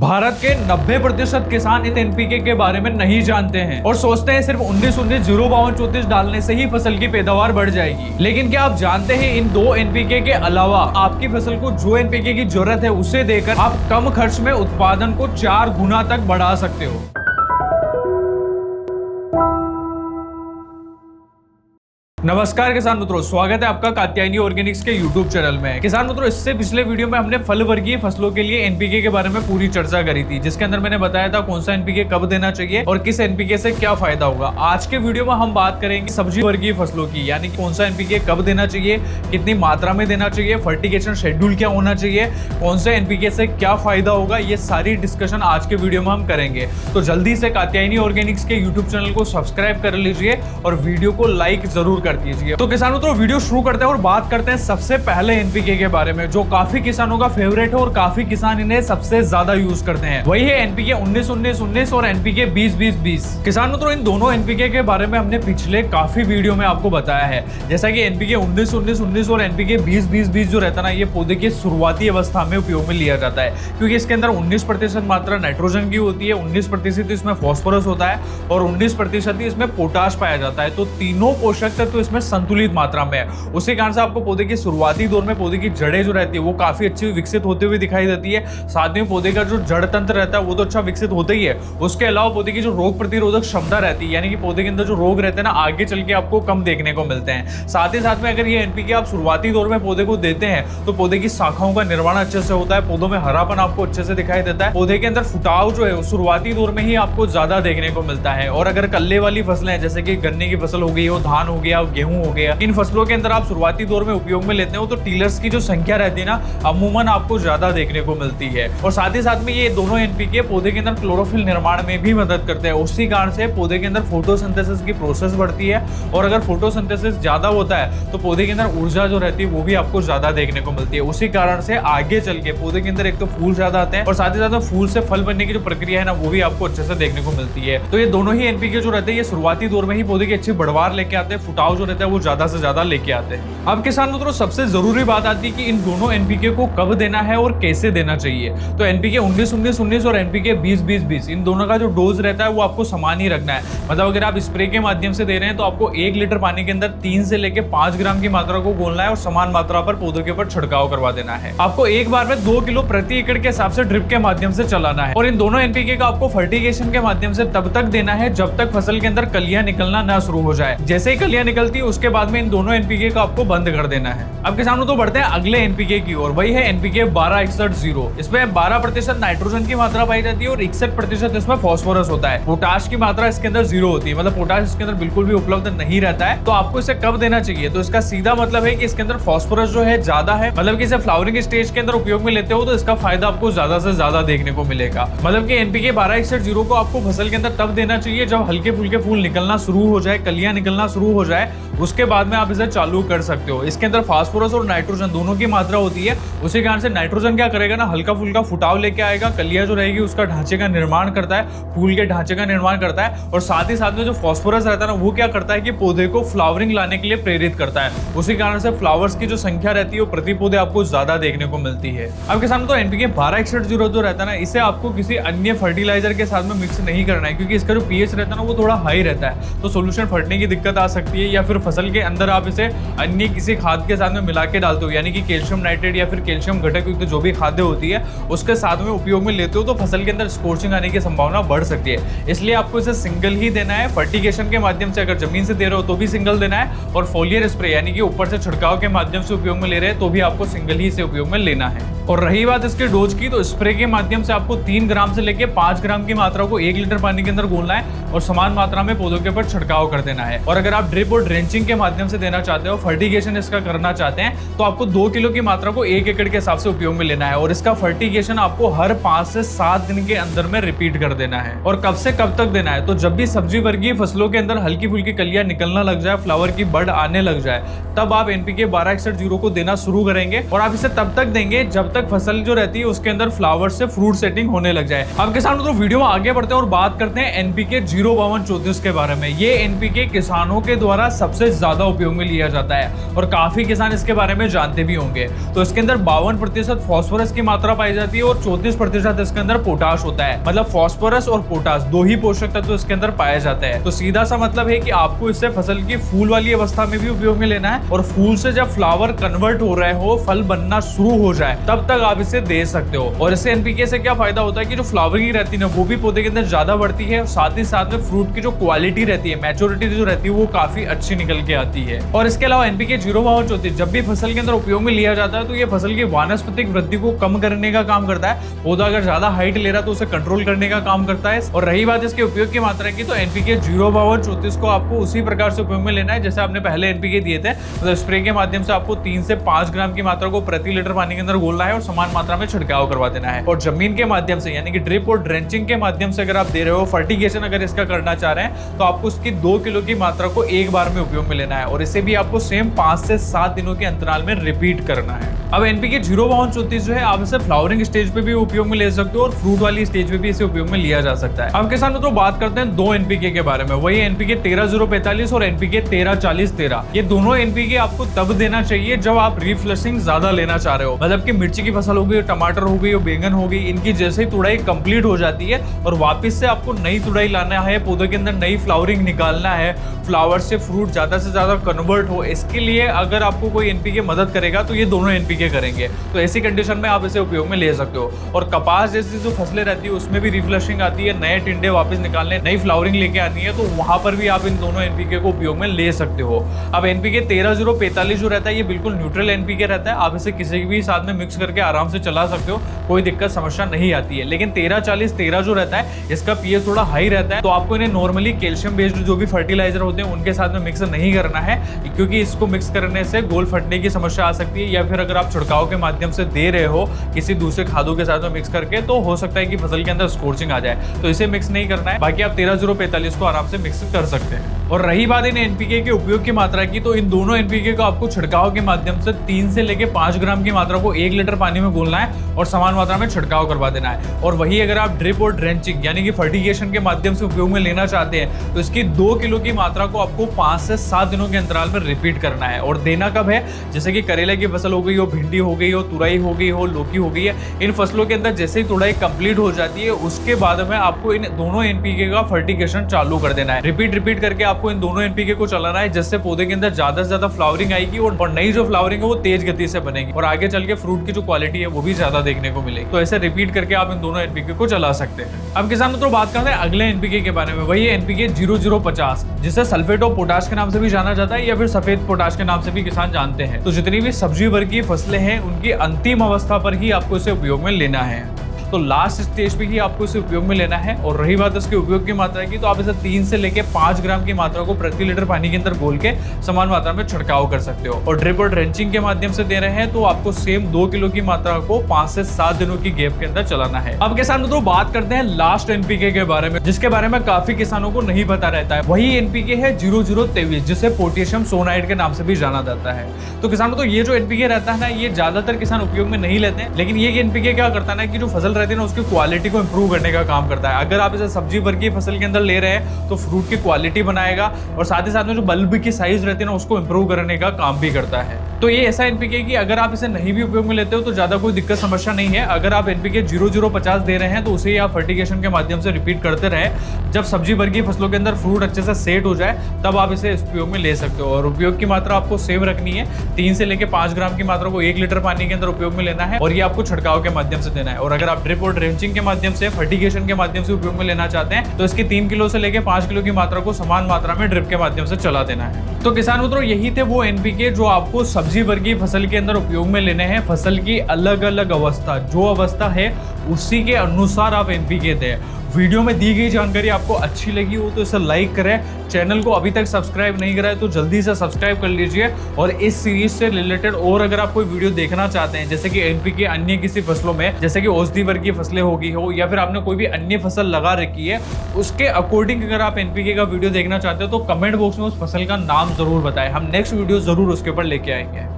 भारत के 90% किसान इन एनपीके के बारे में नहीं जानते हैं और सोचते हैं सिर्फ 19-19 052-34 डालने से ही फसल की पैदावार बढ़ जाएगी। लेकिन क्या आप जानते हैं इन दो एनपीके के अलावा आपकी फसल को जो एनपीके की जरूरत है उसे देकर आप कम खर्च में उत्पादन को 4 गुना तक बढ़ा सकते हो। नमस्कार किसान मित्रों, स्वागत है आपका कात्यायनी ऑर्गेनिक्स के यूट्यूब चैनल में। किसान मित्रों, इससे पिछले वीडियो में हमने फल वर्गीय फसलों के लिए एनपीके के बारे में पूरी चर्चा करी थी, जिसके अंदर मैंने बताया था कौन सा एनपीके कब देना चाहिए और किस एनपीके से क्या फायदा होगा। आज के वीडियो में हम बात करेंगे सब्जी वर्गीय फसलों की, यानी कौन सा एनपीके कब देना चाहिए, कितनी मात्रा में देना चाहिए, फर्टिगेशन शेड्यूल क्या होना चाहिए, कौन से एनपीके से क्या फायदा होगा, ये सारी डिस्कशन आज के वीडियो में हम करेंगे। तो जल्दी से कात्यायनी ऑर्गेनिक्स के यूट्यूब चैनल को सब्सक्राइब कर लीजिए और वीडियो को लाइक जरूर कर दीजिए। तो किसानों, तो वीडियो शुरू करते हैं और बात करते हैं सबसे पहले एनपीके के बारे में, जो काफी किसानों का फेवरेट है और काफी किसान इन्हें सबसे ज्यादा यूज करते हैं। वही है एनपीके 19-19-19 और एनपीके 20-20-20। किसानों, तो इन दोनों एनपीके के बारे में हमने पिछले काफी वीडियो में आपको बताया है। जैसा कि एनपीके 19-19-19 और एनपीके 20-20-20 जो रहता है ना, ये पौधे की शुरुआती अवस्था में उपयोग में लिया जाता है, क्योंकि इसके अंदर 19% मात्रा नाइट्रोजन की होती है, 19% इसमें फॉस्फोरस होता है और 19% ही इसमें पोटाश पाया जाता है। तो तीनों पोषक तत्व तो इसमें संतुलित मात्रा में है। उसी कारण से आपको पौधे के शुरुआती दौर में पौधे की जड़ें जो रहती है वो काफी अच्छी विकसित होते हुए दिखाई देती है। साथ में पौधे का जो जड़ तंत्र रहता है वो तो अच्छा विकसित होता ही है। उसके अलावा पौधे की जो रोग प्रतिरोधक क्षमता रहती है, यानी कि पौधे के अंदर जो रोग रहते हैं ना, आगे चल के आपको कम देखने को मिलते हैं। साथ ही साथ में अगर ये एनपीके आप शुरुआती दौर में पौधे को देते हैं तो पौधे की शाखाओं का निर्माण अच्छे से होता है, पौधों में हरापन आपको अच्छे से दिखाई देता है, पौधे के अंदर फुटाव जो है शुरुआती दौर में ही आपको ज्यादा देखने को मिलता है। और अगर कल्ले वाली फसलें हैं, जैसे कि गन्ने की फसल हो गई हो, धान हो गया, गेहूं हो गया, इन फसलों के अंदर आप शुरुआती दौर में उपयोग में लेते हो तो टिलर्स की जो संख्या रहती है ना, अमूमन आपको ज्यादा देखने को मिलती है। और साथ ही साथ में ये दोनों एनपीके पौधे के अंदर क्लोरोफिल निर्माण में भी मदद करते हैं। उसी कारण से पौधे के अंदर फोटोसिंथेसिस की प्रोसेस बढ़ती है और अगर फोटोसिंथेसिस ज्यादा होता है तो पौधे के अंदर ऊर्जा जो रहती है वो भी आपको ज्यादा देखने को मिलती है। उसी कारण से आगे चल के पौधे के अंदर एक तो फूल ज्यादा आते हैं और साथ ही साथ फूल से फल बनने की जो प्रक्रिया है ना, वो भी आपको अच्छे से देखने को मिलती है। तो ये दोनों ही एनपीके जो रहते हैं ये शुरुआती दौर में ही पौधे की अच्छी बढ़वार लेके आते हैं, फुटाव जो रहता है वो ज्यादा से ज्यादा लेके आते हैं। अब किसान मित्रों, सबसे जरूरी बात आती है कि इन दोनों एनपीके को कब देना है और कैसे देना चाहिए। तो एनपीके 19-19-19 और एनपीके 20-20-20 इन दोनों का जो डोज रहता है वो आपको समान ही रखना है। मतलब अगर आप स्प्रे के माध्यम से दे रहे हैं तो आपको 1 लीटर पानी के अंदर 3 से लेकर 5 ग्राम की मात्रा को घोलना है और समान मात्रा पर पौधों के ऊपर छिड़काव करवा देना है। आपको एक बार में 2 किलो प्रति एकड़ के हिसाब से ड्रिप के माध्यम से चलाना है। और इन दोनों एनपीके का आपको फर्टिगेशन के माध्यम से तब तक देना है जब तक फसल के अंदर कलियां निकलना ना शुरू हो जाए। जैसे ही कलियां निकलती है उसके बाद में इन दोनों एनपीके का आपको बंद कर देना है। अब किसानों, तो बढ़ते हैं अगले एनपीके की ओर, वही है एनपीके 12-61-0। इसमें 12% नाइट्रोजन की मात्रा पाई जाती है और 61% इसमें फॉस्फोरस होता है। पोटाश की मात्रा इसके अंदर 0 होती है, मतलब पोटाश इसके अंदर बिल्कुल भी उपलब्ध नहीं रहता है। तो आपको इसे कब देना चाहिए? तो इसका सीधा मतलब है कि इसके अंदर फॉस्फोरस जो है ज्यादा है, मतलब कि इसे फ्लावरिंग स्टेज के अंदर उपयोग में लेते हो तो इसका फायदा आपको ज्यादा से ज्यादा देखने को मिलेगा। मतलब कि एनपीके 12-61-0 को आपको फसल के अंदर तब देना चाहिए जब हल्के फुल्के फूल निकलना शुरू हो जाए, कलियां निकलना शुरू हो जाए, उसके बाद में आप इसे चालू कर सकते हो। इसके अंदर फास्फोरस और नाइट्रोजन दोनों की मात्रा होती है। उसी कारण से नाइट्रोजन क्या करेगा ना, हल्का फुल्का फुटाव लेके आएगा, कलियां जो रहेगी उसका ढांचे का निर्माण करता है, फूल के ढांचे का निर्माण करता है। और साथ ही साथ में जो फॉस्फोरस रहता है ना, वो क्या करता है कि पौधे को फ्लावरिंग लाने के लिए प्रेरित करता है। उसी कारण से फ्लावर्स की जो संख्या रहती है वो प्रति पौधे आपको ज्यादा देखने को मिलती है। अब किसान, तो एनपीके 12-61-0 जो रहता है ना, इसे आपको किसी अन्य फर्टिलाइजर के साथ में मिक्स नहीं करना है, क्योंकि इसका जो पीएच रहता है ना वो थोड़ा हाई रहता है, तो सोल्यूशन फटने की दिक्कत आ सकती है। या फिर फसल के अंदर आप इसे अन्य किसी खाद के साथ में मिला के डालते हो, यानी कि कैल्शियम नाइट्रेट या फिर कैल्शियम घटक युक्त जो भी खाद्य होती है उसके साथ में उपयोग में लेते हो तो फसल के अंदर स्कॉर्चिंग आने की संभावना बढ़ सकती है। इसलिए आपको इसे सिंगल ही देना है। फर्टिगेशन के माध्यम से अगर जमीन से दे रहे हो तो भी सिंगल देना है, और फोलियर स्प्रे यानी कि ऊपर से छिड़काव के माध्यम से उपयोग में ले रहे हैं तो भी आपको सिंगल ही इसे उपयोग में लेना है। और रही बात इसके डोज की, तो स्प्रे के माध्यम से आपको 3 ग्राम से लेकर 5 ग्राम की मात्रा को 1 लीटर पानी के अंदर घोलना है और समान मात्रा में पौधों के ऊपर छिड़काव कर देना है। और अगर आप ड्रिप और ड्रेंचिंग के माध्यम से देना चाहते हो, फर्टिगेशन इसका करना चाहते हैं, तो आपको 2 किलो की मात्रा को 1 एकड़ के हिसाब से उपयोग में लेना है और इसका फर्टिगेशन आपको हर 5 से 7 दिन के अंदर में रिपीट कर देना है। और कब से कब तक देना है? तो जब भी सब्जी वर्गीय फसलों के अंदर हल्की फुल्की कलियां निकलना लग जाए, फ्लावर की बड आने लग जाए, तब आप एनपीके 12-61-0 को देना शुरू करेंगे। और आप इसे तब तक देंगे जब तक फसल जो रहती है उसके अंदर फ्लावर से फ्रूट सेटिंग होने लग जाए। अब किसान तो वीडियो में आगे बढ़ते हैं और बात करते हैं एनपीके 052-34 के बारे में। ये एनपीके किसानों के द्वारा सबसे ज्यादा उपयोग में लिया जाता है और काफी किसान इसके बारे में जानते भी होंगे। तो इसके अंदर 52% फास्फोरस की मात्रा पाई जाती है और 34% इसके अंदर पोटाश होता है। मतलब फास्फोरस और पोटाश दो ही पोषक तत्व इसके अंदर पाए जाते हैं। तो सीधा सा मतलब है कि आपको इससे फसल की फूल वाली अवस्था में भी उपयोग में लेना है और फूल से जब फ्लावर कन्वर्ट हो रहे हो, फल बनना शुरू हो जाए, तब तक आप इसे दे सकते हो। और इससे एनपीके से क्या फायदा होता है कि जो फ्लावरिंग रहती है ना, वो भी पौधे के अंदर ज्यादा बढ़ती है। साथ ही साथ में फ्रूट की जो क्वालिटी रहती है, मैच्योरिटी जो रहती है, वो काफी अच्छी निकल के आती है। और इसके अलावा एनपीके 05234 जब भी फसल के अंदर उपयोग में लिया जाता है तो ये फसल की वानस्पतिक वृद्धि को कम करने का काम करता है। पौधा अगर ज्यादा हाइट ले रहा है तो उसे कंट्रोल करने का काम करता है। और रही बात इसके उपयोग की मात्रा की, तो एनपीके 05234 को आपको उसी प्रकार से उपयोग में लेना है जैसे आपने पहले एनपीके दिए थे। मतलब स्प्रे के माध्यम से आपको 3 से 5 ग्राम की मात्रा को प्रति लीटर पानी के अंदर घोलना है और समान मात्रा में छिड़काव करवा देना है। और जमीन के माध्यम से यानी कि ड्रिप और ड्रेंचिंग के माध्यम से अगर आप दे रहे हो, फर्टिगेशन अगर इसका करना चाह रहे हैं, तो आपको उसकी 2 किलो की मात्रा को एक बार में उपयोग में लेना है और इसे भी आपको सेम 5 से 7 दिनों के अंतराल में रिपीट करना है। अब एनपीके 05234 जो है, आप इसे फ्लावरिंग स्टेज पे भी उपयोग में ले सकते हो और फ्रूट वाली स्टेज पे भी इसे उपयोग में लिया जा सकता है। अब किसान मित्रों बात करते हैं 2 एनपीके के बारे में, वही एनपीके 13045 और एनपीके 134013। ये दोनों एनपीके आपको तब देना चाहिए जब आप रीफ्लशिंग ज्यादा लेना चाह रहे हो। मतलब कि मिर्ची की फसल हो गई, टमाटर हो गई, बैंगन हो गई, इनकी जैसे ही तुड़ाई कंप्लीट हो जाती है और वापस से आपको नई तुड़ाई लाना है, पौधे के अंदर नई फ्लावरिंग निकालना है, फ्लावर से फ्रूट ज्यादा से ज्यादा कन्वर्ट हो, इसके लिए अगर आपको कोई एनपीके मदद करेगा तो ये दोनों एनपीके करेंगे। तो ऐसी कंडीशन में आप इसे उपयोग में ले सकते हो। और कपास जैसी जो फसलें रहती है उसमें भी रिफ्लशिंग आती है, नए टिंडे वापस निकालने, नई फ्लावरिंग लेके आनी है, तो वहां पर भी आप इन दोनों एनपीके को उपयोग में ले सकते हो। अब एनपीके 13045 जो रहता है, ये बिल्कुल न्यूट्रल एनपीके रहता है। आप इसे किसी भी साथ में मिक्स करके आराम से चला सकते हो, कोई दिक्कत समस्या नहीं आती है। लेकिन 134013 जो रहता है, इसका पीएच थोड़ा हाई रहता है, तो आपको इन्हें नॉर्मली कैल्शियम बेस्ड जो भी फर्टिलाइजर होते हैं उनके साथ में मिक्स नहीं करना है, क्योंकि इसको मिक्स करने से गोल फटने की समस्या आ सकती है। या फिर अगर आप छिड़काव के माध्यम से दे रहे हो किसी दूसरे खादों के साथ में मिक्स करके, तो हो सकता है कि फसल के अंदर स्कॉर्चिंग आ जाए, तो इसे मिक्स नहीं करना है। बाकी आप 13045 को आराम से मिक्स कर सकते हैं। और रही बात इन एनपीके के उपयोग की मात्रा की, तो इन दोनों एनपीके को आपको छिड़काव के माध्यम से 3 से लेके 5 ग्राम की मात्रा को 1 लीटर पानी में घोलना है और समान मात्रा में छिड़काव करवा देना है। और वही अगर आप ड्रिप और ड्रेंचिंग यानी कि फर्टिगेशन के माध्यम से उपयोग में लेना चाहते हैं, तो इसकी 2 किलो की मात्रा को आपको 5 से 7 दिनों के अंतराल में रिपीट करना है। और देना कब है, जैसे कि करेले की फसल हो गई हो, भिंडी हो गई हो, तुरई हो गई हो, लौकी हो गई है, इन फसलों के अंदर जैसे ही तुड़ाई कंप्लीट हो जाती है उसके बाद में आपको इन दोनों एनपीके का फर्टिगेशन चालू कर देना है। रिपीट करके आपको इन दोनों एनपीके को चलाना है, जिससे पौधे के अंदर ज्यादा से ज्यादा फ्लावरिंग आएगी और नई जो फ्लावरिंग है वो तेज गति से बनेगी और आगे चल के फ्रूट की जो क्वालिटी है वो भी ज्यादा देखने को मिलेगी। तो ऐसे रिपीट करके आप इन दोनों एनपीके को चला सकते हैं। अब किसान मित्रों बात करते हैं अगले एनपीके के बारे में, वही है एनपीके 0050, जिसे सल्फेट ऑफ पोटाश के नाम से भी जाना जाता है या फिर सफेद पोटाश के नाम से भी किसान जानते हैं। तो जितनी भी सब्जी वर्ग की फसलें हैं उनकी अंतिम अवस्था पर ही आपको इसे उपयोग में लेना है, तो लास्ट स्टेज पे ही आपको इसे उपयोग में लेना है। और रही बात इसके उपयोग की मात्रा की, तो आप इसे 3 से लेके 5 ग्राम की मात्रा को प्रति लीटर पानी के अंदर घोल के समान मात्रा में छिड़काव कर सकते हो। और ड्रिप और ड्रेंचिंग के माध्यम से दे रहे हैं तो आपको सेम 2 किलो की मात्रा को 5 से 7 दिनों की गैप के अंदर चलाना है। अब किसान मित्रों बात करते हैं लास्ट एनपीके के बारे में, जिसके बारे में काफी किसानों को नहीं पता रहता है। वही एनपीके है 0023, जिसे पोटेशियम सोनाइड के नाम से भी जाना जाता है। तो किसान मित्रों ये जो एनपीके रहता है ना, ये ज्यादातर किसान उपयोग में नहीं लेते हैं, लेकिन ये एनपीके क्या करता है ना कि जो फसल रहती है ना उसकी क्वालिटी को इंप्रूव करने का काम करता है। अगर आप इसे सब्जी वर्ग की फसल के अंदर ले रहे हैं तो फ्रूट की क्वालिटी बनाएगा और साथ ही साथ में जो बल्ब की साइज रहती है ना उसको इंप्रूव करने का काम भी करता है। तो ये ऐसा एनपीके कि अगर आप इसे नहीं भी उपयोग में लेते हो तो ज्यादा कोई दिक्कत समस्या नहीं है। अगर आप एनपीके 0050 दे रहे हैं तो उसे आप फर्टिगेशन के माध्यम से रिपीट करते रहे, जब सब्जी वर्ग की फसलों के अंदर फ्रूट अच्छे से सेट हो जाए तब आप इसे उपयोग में ले सकते हो। और उपयोग की मात्रा आपको सेम रखनी है, 3 से लेके 5 ग्राम की मात्रा को 1 लीटर पानी के अंदर उपयोग में लेना है और ये आपको छिड़काव के माध्यम से देना है। और अगर आप ड्रिप और ड्रेंचिंग के माध्यम से, फर्टिगेशन के माध्यम से उपयोग में लेना चाहते हैं तो इसकी 3 किलो से लेके 5 किलो की मात्रा को समान मात्रा में ड्रिप के माध्यम से चला देना है। तो किसान मित्रों यही थे वो एनपीके जो आपको सब्जी वर्ग की फसल के अंदर उपयोग में लेने हैं। फसल की अलग अलग अवस्था, जो अवस्था है उसी के अनुसार आप एनपीके दें। वीडियो में दी गई जानकारी आपको अच्छी लगी हो तो इसे लाइक करें, चैनल को अभी तक सब्सक्राइब नहीं करा है तो जल्दी से सब्सक्राइब कर लीजिए। और इस सीरीज से रिलेटेड और अगर आप कोई वीडियो देखना चाहते हैं, जैसे कि एनपीके अन्य किसी फसलों में, जैसे कि औषधि वर्ग की फसलें होगी हो या फिर आपने कोई भी अन्य फसल लगा रखी है, उसके अकॉर्डिंग अगर आप एनपीके का वीडियो देखना चाहते हो तो कमेंट बॉक्स में उस फसल का नाम जरूर बताएं, हम नेक्स्ट वीडियो जरूर उसके ऊपर लेके आएंगे।